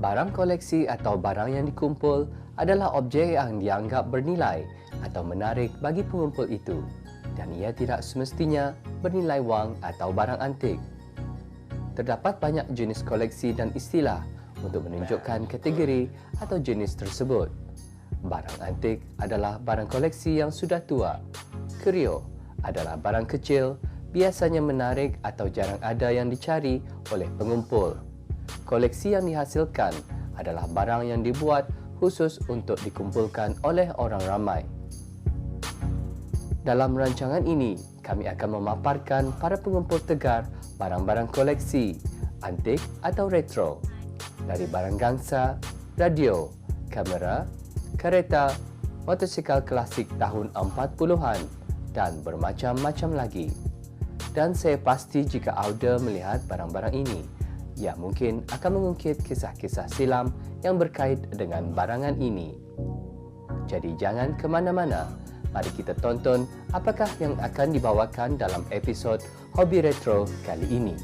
Barang koleksi atau barang yang dikumpul adalah objek yang dianggap bernilai atau menarik bagi pengumpul itu dan ia tidak semestinya bernilai wang atau barang antik. Terdapat banyak jenis koleksi dan istilah untuk menunjukkan kategori atau jenis tersebut. Barang antik adalah barang koleksi yang sudah tua. Kurio adalah barang kecil, biasanya menarik atau jarang ada yang dicari oleh pengumpul. Koleksi yang dihasilkan adalah barang yang dibuat khusus untuk dikumpulkan oleh orang ramai. Dalam rancangan ini, kami akan memaparkan para pengumpul tegar barang-barang koleksi, antik atau retro, dari barang gangsa, radio, kamera, kereta, motosikal klasik tahun 40-an dan bermacam-macam lagi. Dan saya pasti jika Auda melihat barang-barang ini, ia mungkin akan mengungkit kisah-kisah silam yang berkait dengan barangan ini. Jadi jangan ke mana-mana. Mari kita tonton apakah yang akan dibawakan dalam episod Hobi Retro kali ini.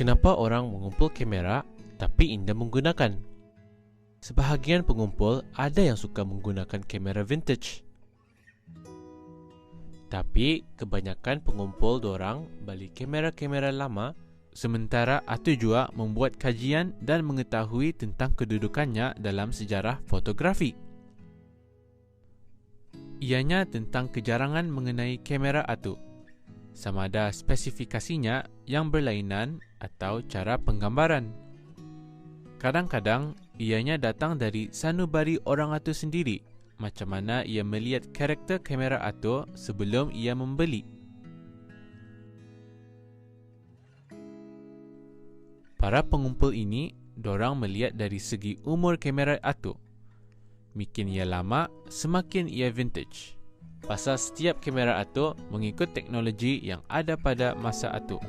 Kenapa orang mengumpul kamera tapi indah menggunakan? Sebahagian pengumpul ada yang suka menggunakan kamera vintage. Tapi kebanyakan pengumpul dorang beli kamera-kamera lama, sementara atu juga membuat kajian dan mengetahui tentang kedudukannya dalam sejarah fotografi. Ianya tentang kejarangan mengenai kamera atu, sama ada spesifikasinya yang berlainan atau cara penggambaran. Kadang-kadang, ianya datang dari sanubari orang atu sendiri, macam mana ia melihat karakter kamera atu sebelum ia membeli. Para pengumpul ini, dorang melihat dari segi umur kamera atu. Makin ia lama, semakin ia vintage. Pasal setiap kamera atu mengikut teknologi yang ada pada masa atu.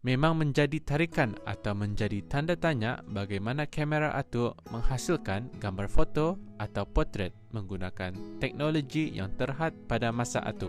Memang menjadi tarikan atau menjadi tanda tanya bagaimana kamera atu menghasilkan gambar foto atau potret menggunakan teknologi yang terhad pada masa atu.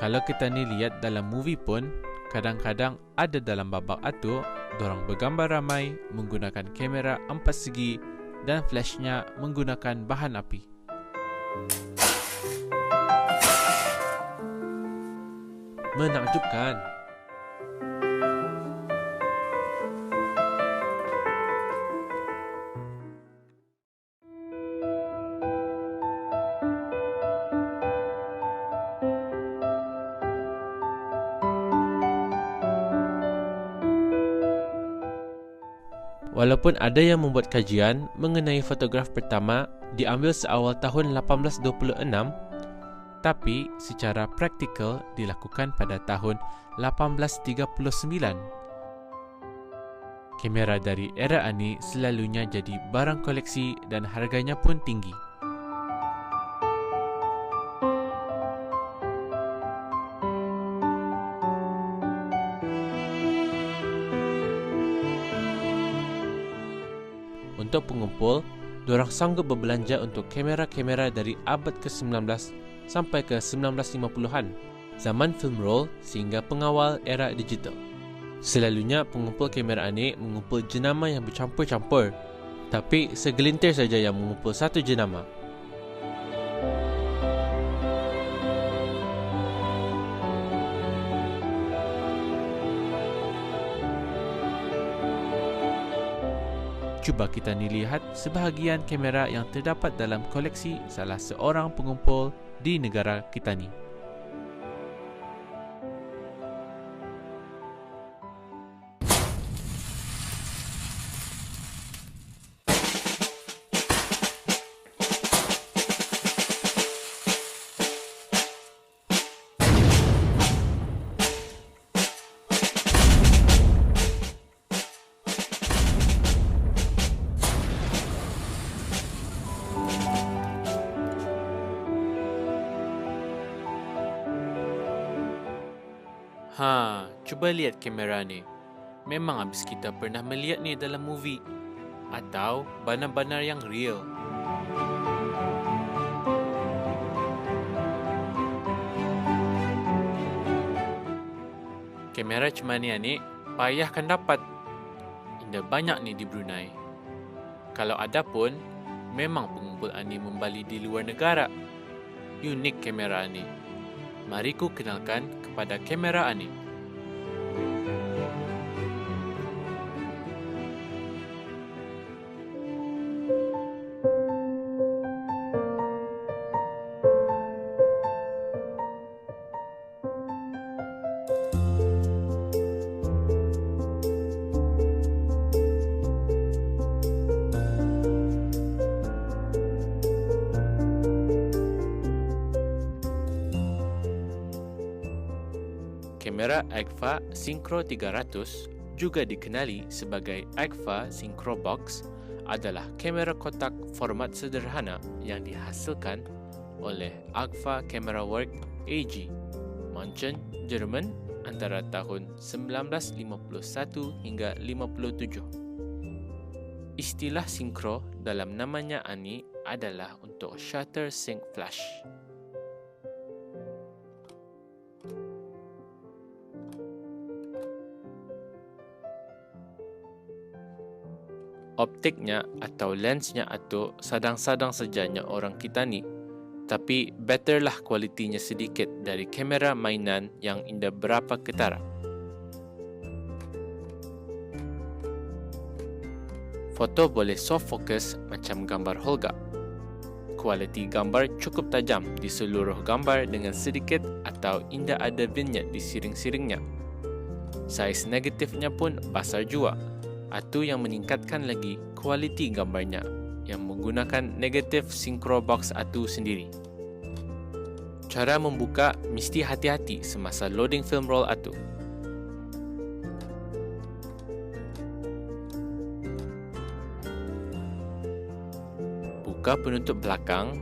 Kalau kita ni lihat dalam movie pun, kadang-kadang ada dalam babak atu, dorang bergambar ramai menggunakan kamera 4 segi dan flashnya menggunakan bahan api. Menakjubkan. Walaupun ada yang membuat kajian mengenai fotograf pertama diambil seawal tahun 1826, tapi secara praktikal dilakukan pada tahun 1839. Kamera dari era ini selalunya jadi barang koleksi dan harganya pun tinggi. Untuk pengumpul, diorang sanggup berbelanja untuk kamera-kamera dari abad ke-19 sampai ke 1950-an. zaman film roll sehingga pengawal era digital. Selalunya pengumpul kamera ani mengumpul jenama yang bercampur-campur, tapi segelintir saja yang mengumpul satu jenama. Cuba kita lihat sebahagian kamera yang terdapat dalam koleksi salah seorang pengumpul di negara kita ni. Cuba lihat kamera ni. Memang habis kita pernah melihat ni dalam movie atau benar-benar yang real. Kamera macam ni payahkan dapat. Indah banyak ni di Brunei. Kalau ada pun, memang pengumpul ani membali di luar negara. Unik kamera ani. Mari ku kenalkan kepada kamera ani. Kamera Agfa Synchro 300, juga dikenali sebagai Agfa Synchro Box, adalah kamera kotak format sederhana yang dihasilkan oleh Agfa Camera Work AG, München, Jerman antara tahun 1951 hingga 57. Istilah sinkro dalam namanya ani adalah untuk shutter sync flash. Optiknya atau lensnya atau sadang-sadang sejanya orang kita ni, tapi betterlah kualitinya sedikit dari kamera mainan yang indah berapa ketara. Foto boleh soft focus macam gambar Holga. Kualiti gambar cukup tajam di seluruh gambar dengan sedikit atau indah ada vignette di siring-siringnya. Saiz negatifnya pun besar jua. Atau yang meningkatkan lagi kualiti gambarnya yang menggunakan negatif synchro box atau sendiri. Cara membuka mesti hati-hati semasa loading film roll atau. Buka penutup belakang.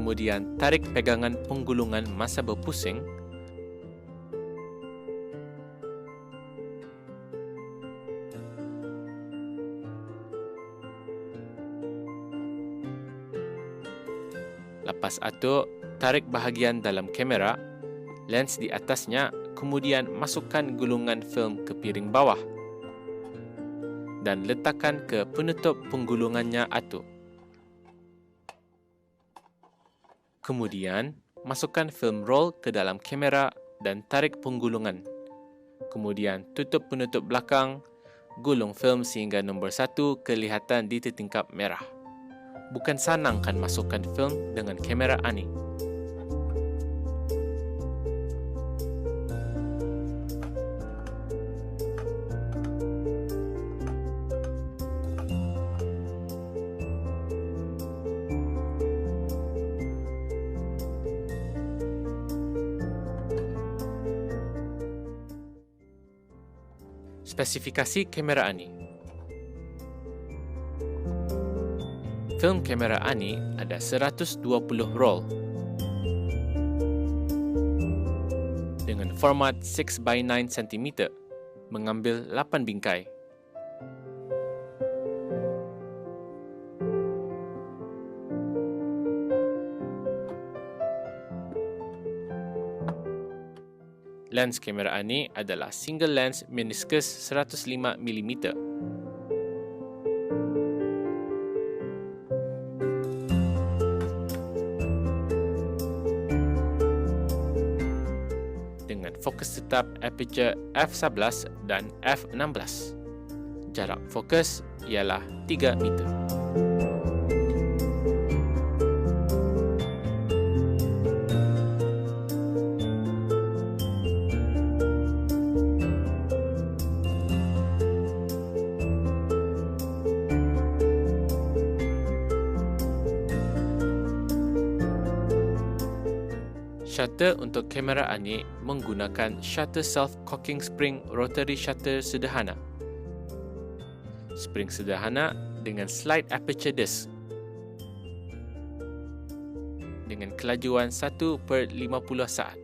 Kemudian tarik pegangan penggulungan masa berpusing. Lepas itu, tarik bahagian dalam kamera, lens di atasnya, kemudian masukkan gulungan film ke piring bawah dan letakkan ke penutup penggulungannya atau. Kemudian, masukkan film roll ke dalam kamera dan tarik penggulungan. Kemudian, tutup penutup belakang, gulung film sehingga nombor 1 kelihatan di tertingkap merah. Bukan senang kan masukkan film dengan kamera ani. Spesifikasi kamera ani. Film kamera ani ada 120 roll dengan format 6x9 cm, mengambil 8 bingkai. Lens kamera Ani adalah single lens meniscus 105mm. Dengan fokus tetap aperture f11 dan f16. Jarak fokus ialah 3 meter. Shutter untuk kamera Ani menggunakan shutter self-cocking spring rotary shutter sederhana. Spring sederhana dengan slide aperture disc dengan kelajuan 1/50 saat.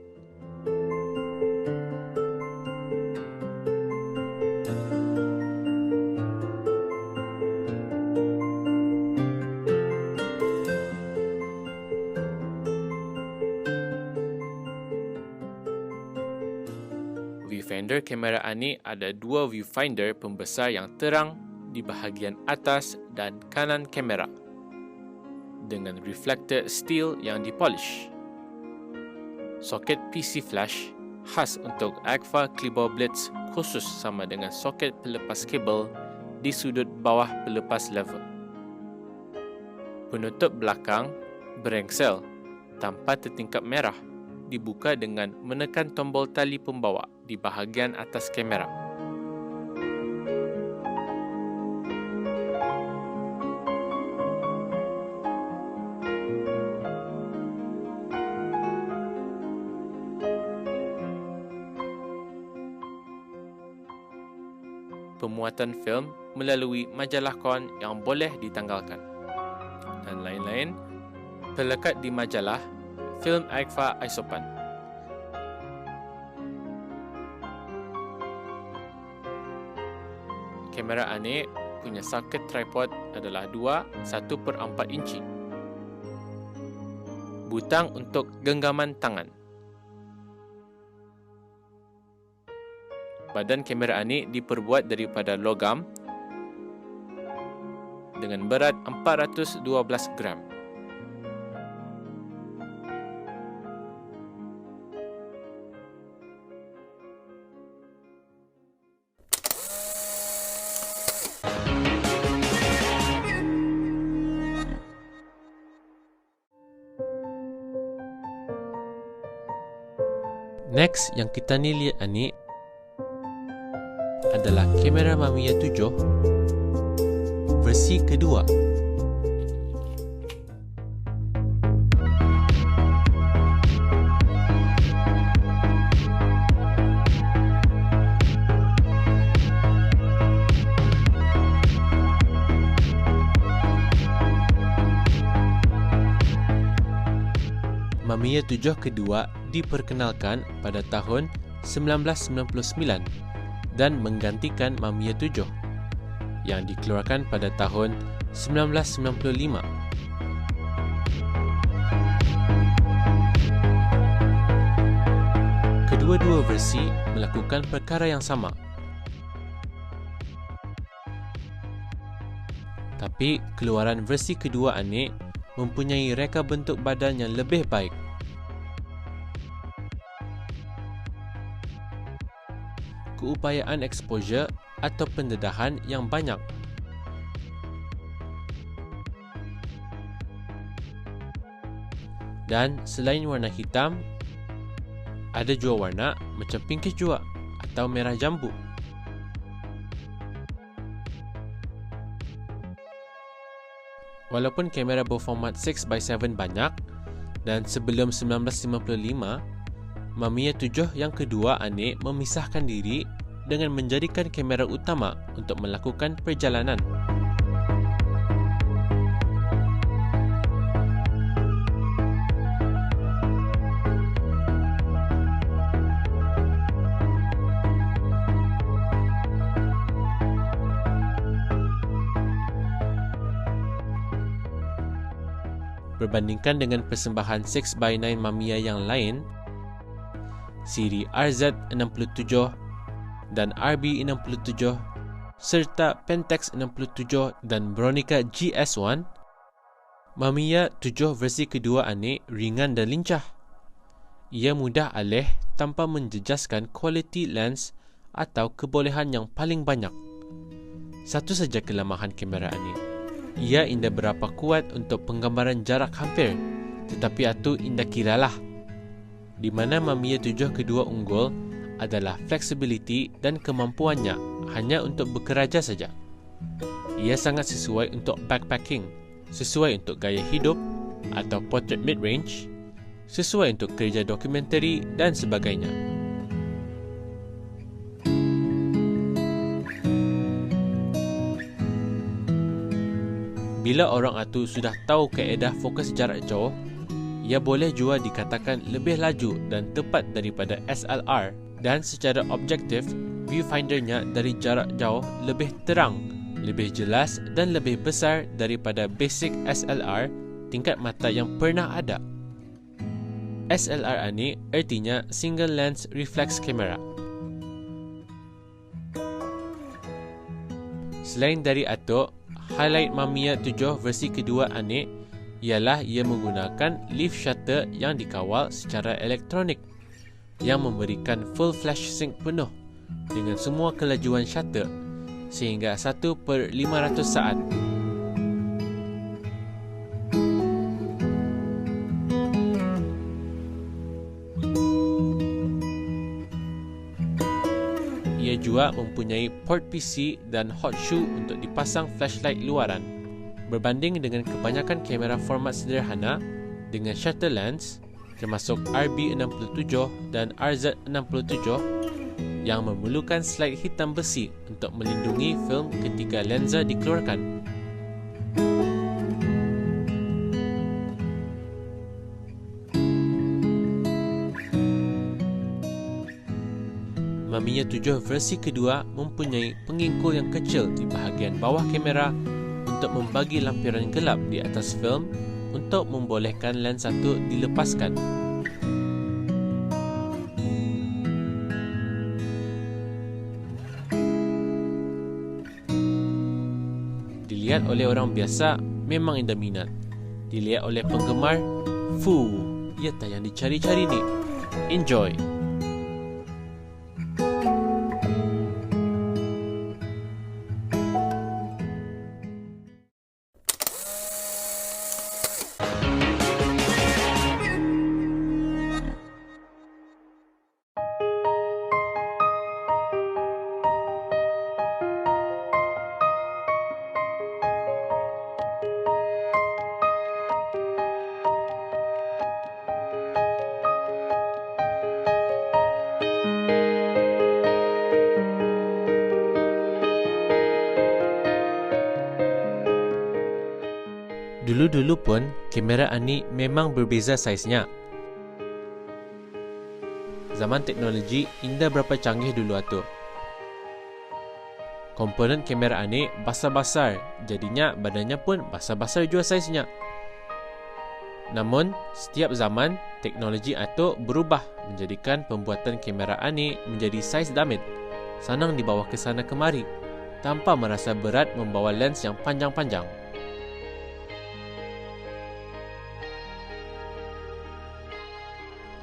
Viewfinder kamera Ani ada dua viewfinder pembesar yang terang di bahagian atas dan kanan kamera dengan reflector steel yang dipolish. Soket PC flash khas untuk Agfa Clibo Blitz khusus sama dengan soket pelepas kabel di sudut bawah pelepas lever. Penutup belakang berengsel tanpa tertingkap merah dibuka dengan menekan tombol tali pembawa di bahagian atas kamera. Pemuatan film melalui majalah kon yang boleh ditanggalkan dan lain-lain. Pelekat di majalah film Agfa Isopan. Kamera Ani punya soket tripod adalah 1/4 inci. Butang untuk genggaman tangan. Badan kamera Ani diperbuat daripada logam dengan berat 412 gram. Next yang kita ni lihat ni adalah kamera Mamiya 7 versi kedua. Mamiya 7 kedua diperkenalkan pada tahun 1999 dan menggantikan Mamiya 7 yang dikeluarkan pada tahun 1995. Kedua-dua versi melakukan perkara yang sama. Tapi keluaran versi kedua Ani mempunyai reka bentuk badan yang lebih baik. Keupayaan exposure atau pendedahan yang banyak. Dan selain warna hitam, ada juga warna macam pinkish juga atau merah jambu. Walaupun kamera berformat 6x7 banyak dan sebelum 1955, Mamiya 7 yang kedua Ani memisahkan diri dengan menjadikan kamera utama untuk melakukan perjalanan. Berbandingkan dengan persembahan 6x9 Mamiya yang lain, siri RZ67 dan RB67 serta Pentax 67 dan Bronica GS1, Mamiya 7 versi kedua Anik ringan dan lincah. Ia mudah alih tanpa menjejaskan kualiti lens atau kebolehan yang paling banyak. Satu saja kelemahan kamera Anik. Ia indah berapa kuat untuk penggambaran jarak hampir, tetapi itu indah kiralah. Di mana Mamiya 7 kedua unggul adalah flexibility dan kemampuannya hanya untuk berkeraja saja. Ia sangat sesuai untuk backpacking, sesuai untuk gaya hidup atau portrait mid-range, sesuai untuk kerja dokumentari dan sebagainya. Bila orang itu sudah tahu kaedah fokus jarak jauh, ia boleh jua dikatakan lebih laju dan tepat daripada SLR, dan secara objektif, viewfindernya dari jarak jauh lebih terang, lebih jelas dan lebih besar daripada basic SLR tingkat mata yang pernah ada. SLR ini artinya Single Lens Reflex Camera. Selain dari itu, highlight Mamiya 7 versi kedua Anik ialah ia menggunakan lift shutter yang dikawal secara elektronik yang memberikan full flash sync penuh dengan semua kelajuan shutter sehingga 1/500 saat. Ia juga mempunyai port PC dan hot shoe untuk dipasang flashlight luaran. Berbanding dengan kebanyakan kamera format sederhana dengan shutter lens termasuk RB67 dan RZ67 yang memerlukan slide hitam besi untuk melindungi film ketika lensa dikeluarkan. Mamiya 7 versi kedua mempunyai pengingkul yang kecil di bahagian bawah kamera untuk membagi lampiran gelap di atas film untuk membolehkan lens satu dilepaskan. Dilihat oleh orang biasa memang indah minat. Dilihat oleh penggemar, ia tak yang dicari-cari ni. Enjoy! Dulu-dulu pun, kamera Anik memang berbeza saiznya. Zaman teknologi indah berapa canggih dulu tu. Komponen kamera Anik basar-basar, jadinya badannya pun basar-basar juga saiznya. Namun, setiap zaman, teknologi itu berubah menjadikan pembuatan kamera Anik menjadi saiz damit, senang dibawa ke sana kemari, tanpa merasa berat membawa lens yang panjang-panjang.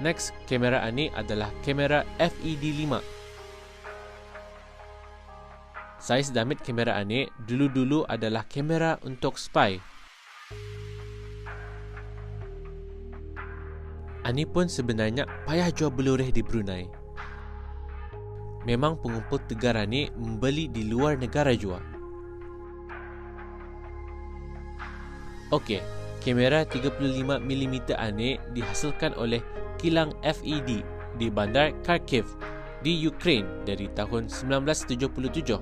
Next, kamera Anik adalah kamera FED5. Saiz damit kamera Anik dulu-dulu adalah kamera untuk spy. Anik pun sebenarnya payah jual Blu-ray di Brunei. Memang pengumpul tegar Anik membeli di luar negara jua. Okey, kamera 35mm Anik dihasilkan oleh kilang FED di bandar Kharkiv di Ukraine dari tahun 1977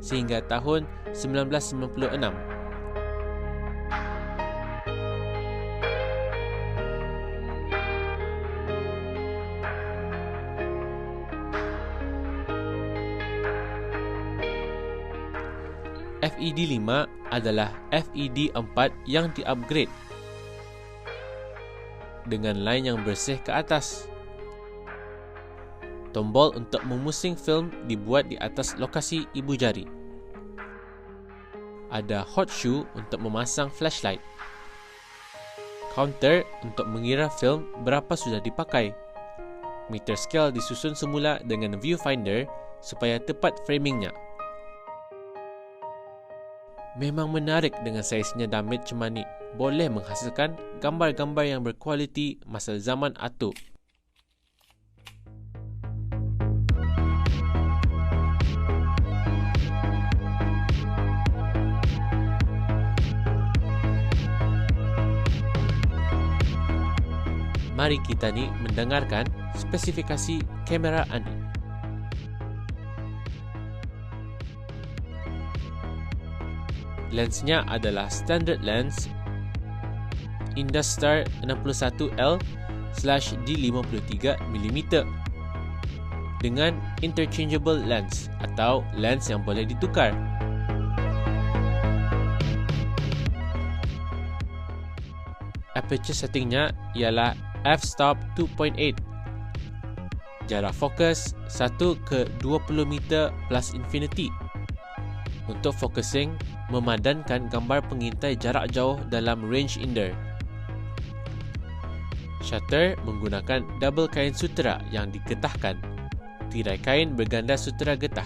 sehingga tahun 1996. FED5 adalah FED4 yang di-upgrade dengan line yang bersih ke atas. Tombol untuk memusing film dibuat di atas lokasi ibu jari. Ada hot shoe untuk memasang flashlight. Counter untuk mengira film berapa sudah dipakai. Meter scale disusun semula dengan viewfinder supaya tepat framingnya. Memang menarik dengan saiznya Damit cemani. Boleh menghasilkan gambar-gambar yang berkualiti masa zaman atuk. Mari kita ni mendengarkan spesifikasi kamera ini. Lensnya adalah standard lens Industar 61L/D53mm dengan interchangeable lens atau lens yang boleh ditukar. Aperture settingnya ialah f-stop 2.8. Jarak fokus 1:20 meter plus infinity. Untuk focusing, memadankan gambar pengintai jarak jauh dalam range indoor. Shutter menggunakan double kain sutera yang digetahkan. Tirai kain berganda sutera getah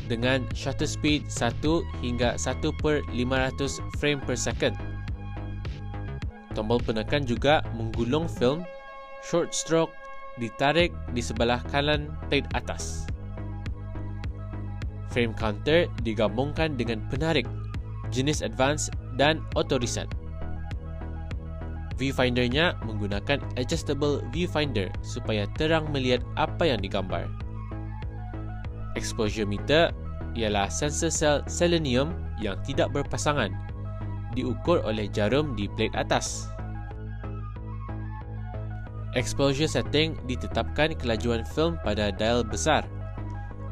dengan shutter speed 1 hingga 1/500 frame per second. Tombol penekan juga menggulung film short stroke ditarik di sebelah kanan plate atas. Frame counter digabungkan dengan penarik jenis advance dan auto reset. Viewfindernya menggunakan adjustable viewfinder supaya terang melihat apa yang digambar. Exposure meter ialah sensor sel selenium yang tidak berpasangan, diukur oleh jarum di plate atas. Exposure setting ditetapkan kelajuan film pada dial besar.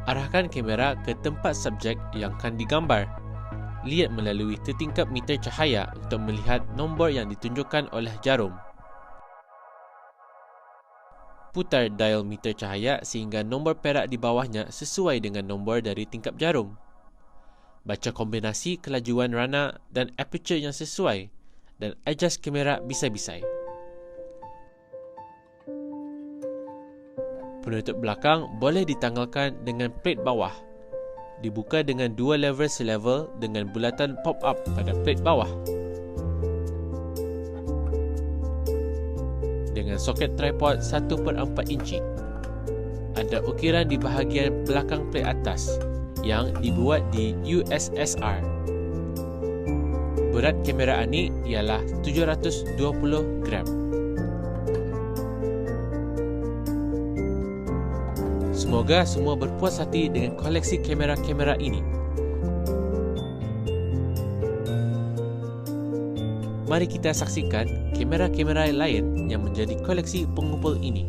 Arahkan kamera ke tempat subjek yang akan digambar. Lihat melalui tertingkap meter cahaya untuk melihat nombor yang ditunjukkan oleh jarum. Putar dial meter cahaya sehingga nombor perak di bawahnya sesuai dengan nombor dari tingkap jarum. Baca kombinasi kelajuan rana dan aperture yang sesuai dan adjust kamera bisai-bisai. Penutup belakang boleh ditanggalkan dengan plate bawah. Dibuka dengan dua lever selevel dengan bulatan pop-up pada plate bawah. Dengan soket tripod 1/4 inci. Ada ukiran di bahagian belakang plate atas yang dibuat di USSR. Berat kamera ini ialah 720 gram. Semoga semua berpuas hati dengan koleksi kamera-kamera ini. Mari kita saksikan kamera-kamera lain yang menjadi koleksi pengumpul ini.